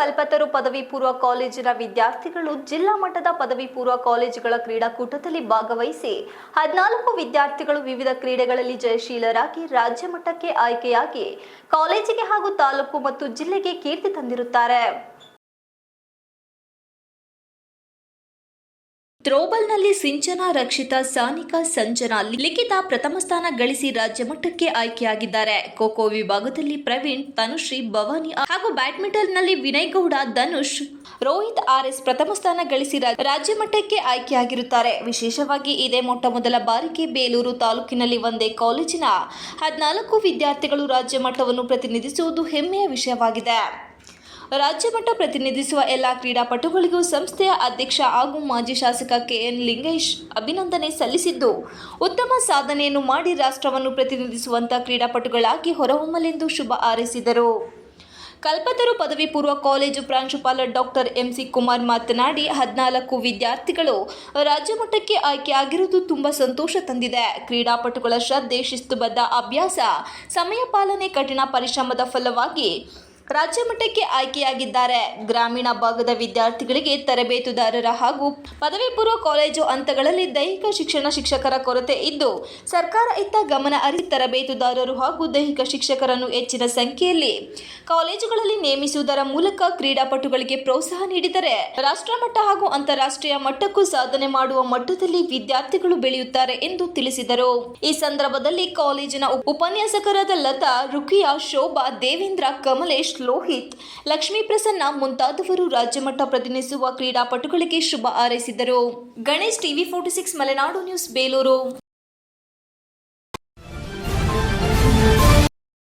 ಕಲ್ಪತರು ಪದವಿ ಪೂರ್ವ ಕಾಲೇಜಿನ ವಿದ್ಯಾರ್ಥಿಗಳು ಜಿಲ್ಲಾ ಮಟ್ಟದ ಪದವಿ ಪೂರ್ವ ಕಾಲೇಜುಗಳ ಕ್ರೀಡಾಕೂಟದಲ್ಲಿ ಭಾಗವಹಿಸಿ 14 ವಿದ್ಯಾರ್ಥಿಗಳು ವಿವಿಧ ಕ್ರೀಡೆಗಳಲ್ಲಿ ಜಯಶೀಲರಾಗಿ ರಾಜ್ಯ ಮಟ್ಟಕ್ಕೆ ಆಯ್ಕೆಯಾಗಿ ಕಾಲೇಜಿಗೆ ಹಾಗೂ ತಾಲೂಕು ಮತ್ತು ಜಿಲ್ಲೆಗೆ ಕೀರ್ತಿ ತಂದಿರುತ್ತಾರೆ. ಥ್ರೋಬಾಲ್ನಲ್ಲಿ ಸಿಂಚನಾ, ರಕ್ಷಿತಾ, ಸಾನಿಕಾ, ಸಂಜನಾ, ಲಿಖಿತಾ ಪ್ರಥಮ ಸ್ಥಾನ ಗಳಿಸಿ ರಾಜ್ಯ ಮಟ್ಟಕ್ಕೆ ಆಯ್ಕೆಯಾಗಿದ್ದಾರೆ. ಖೋ-ಖೋ ವಿಭಾಗದಲ್ಲಿ ಪ್ರವೀಣ್, ತನುಶ್ರೀ, ಭವಾನಿ ಹಾಗೂ ಬ್ಯಾಡ್ಮಿಂಟನ್ನಲ್ಲಿ ವಿನಯ್ ಗೌಡ, ಧನುಷ್, ರೋಹಿತ್, ಆರ್ಎಸ್ ಪ್ರಥಮ ಸ್ಥಾನ ಗಳಿಸಿ ರಾಜ್ಯ ಮಟ್ಟಕ್ಕೆ ಆಯ್ಕೆಯಾಗಿರುತ್ತಾರೆ. ವಿಶೇಷವಾಗಿ ಇದೇ ಮೊದಲ ಬಾರಿಗೆ ಬೇಲೂರು ತಾಲೂಕಿನಲ್ಲಿ ಒಂದೇ ಕಾಲೇಜಿನ 14 ವಿದ್ಯಾರ್ಥಿಗಳು ರಾಜ್ಯ ಮಟ್ಟವನ್ನು ಪ್ರತಿನಿಧಿಸುವುದು ಹೆಮ್ಮೆಯ ವಿಷಯವಾಗಿದೆ. ರಾಜ್ಯ ಮಟ್ಟ ಪ್ರತಿನಿಧಿಸುವ ಎಲ್ಲ ಕ್ರೀಡಾಪಟುಗಳಿಗೂ ಸಂಸ್ಥೆಯ ಅಧ್ಯಕ್ಷ ಹಾಗೂ ಮಾಜಿ ಶಾಸಕ ಕೆಎನ್ ಲಿಂಗೇಶ್ ಅಭಿನಂದನೆ ಸಲ್ಲಿಸಿದ್ದು, ಉತ್ತಮ ಸಾಧನೆಯನ್ನು ಮಾಡಿ ರಾಷ್ಟ್ರವನ್ನು ಪ್ರತಿನಿಧಿಸುವಂತಹ ಕ್ರೀಡಾಪಟುಗಳಾಗಿ ಹೊರಹೊಮ್ಮಲೆಂದು ಶುಭ ಹಾರೈಸಿದರು. ಕಲ್ಪತರು ಪದವಿ ಪೂರ್ವ ಕಾಲೇಜು ಪ್ರಾಂಶುಪಾಲ ಡಾಕ್ಟರ್ ಎಂಸಿ ಕುಮಾರ್ ಮಾತನಾಡಿ, 14 ವಿದ್ಯಾರ್ಥಿಗಳು ರಾಜ್ಯ ಮಟ್ಟಕ್ಕೆ ಆಯ್ಕೆಯಾಗಿರುವುದು ತುಂಬಾ ಸಂತೋಷ ತಂದಿದೆ. ಕ್ರೀಡಾಪಟುಗಳ ಶ್ರದ್ಧೆ, ಶಿಸ್ತುಬದ್ಧ ಅಭ್ಯಾಸ, ಸಮಯ ಪಾಲನೆ, ಕಠಿಣ ಪರಿಶ್ರಮದ ಫಲವಾಗಿ ರಾಜ್ಯ ಮಟ್ಟಕ್ಕೆ ಆಯ್ಕೆಯಾಗಿದ್ದಾರೆ. ಗ್ರಾಮೀಣ ಭಾಗದ ವಿದ್ಯಾರ್ಥಿಗಳಿಗೆ ತರಬೇತುದಾರರ ಹಾಗೂ ಪದವಿ ಪೂರ್ವ ಕಾಲೇಜು ಹಂತಗಳಲ್ಲಿ ದೈಹಿಕ ಶಿಕ್ಷಣ ಶಿಕ್ಷಕರ ಕೊರತೆ ಇದ್ದು, ಸರ್ಕಾರ ಇತ್ತ ಗಮನ ಹರಿಸಿ ತರಬೇತುದಾರರು ಹಾಗೂ ದೈಹಿಕ ಶಿಕ್ಷಕರನ್ನು ಹೆಚ್ಚಿನ ಸಂಖ್ಯೆಯಲ್ಲಿ ಕಾಲೇಜುಗಳಲ್ಲಿ ನೇಮಿಸುವುದರ ಮೂಲಕ ಕ್ರೀಡಾಪಟುಗಳಿಗೆ ಪ್ರೋತ್ಸಾಹ ನೀಡಿದರೆ ರಾಷ್ಟ್ರಮಟ್ಟ ಹಾಗೂ ಅಂತಾರಾಷ್ಟ್ರೀಯ ಮಟ್ಟಕ್ಕೂ ಸಾಧನೆ ಮಾಡುವ ಮಟ್ಟದಲ್ಲಿ ವಿದ್ಯಾರ್ಥಿಗಳು ಬೆಳೆಯುತ್ತಾರೆ ಎಂದು ತಿಳಿಸಿದರು. ಈ ಸಂದರ್ಭದಲ್ಲಿ ಕಾಲೇಜಿನ ಉಪನ್ಯಾಸಕರಾದ ಲತಾ, ರುಖಿಯಾ, ಶೋಭಾ, ದೇವೇಂದ್ರ, ಕಮಲೇಶ್, ಲೋಹಿತ್, ಲಕ್ಷ್ಮೀ ಪ್ರಸನ್ನ ಮುಂತಾದವರು ರಾಜ್ಯ ಮಟ್ಟ ಪ್ರತಿನಿಧಿಸುವ ಕ್ರೀಡಾಪಟುಗಳಿಗೆ ಶುಭ ಹಾರೈಸಿದರು. Ganesh, TV 46 Malenadu news, Belur.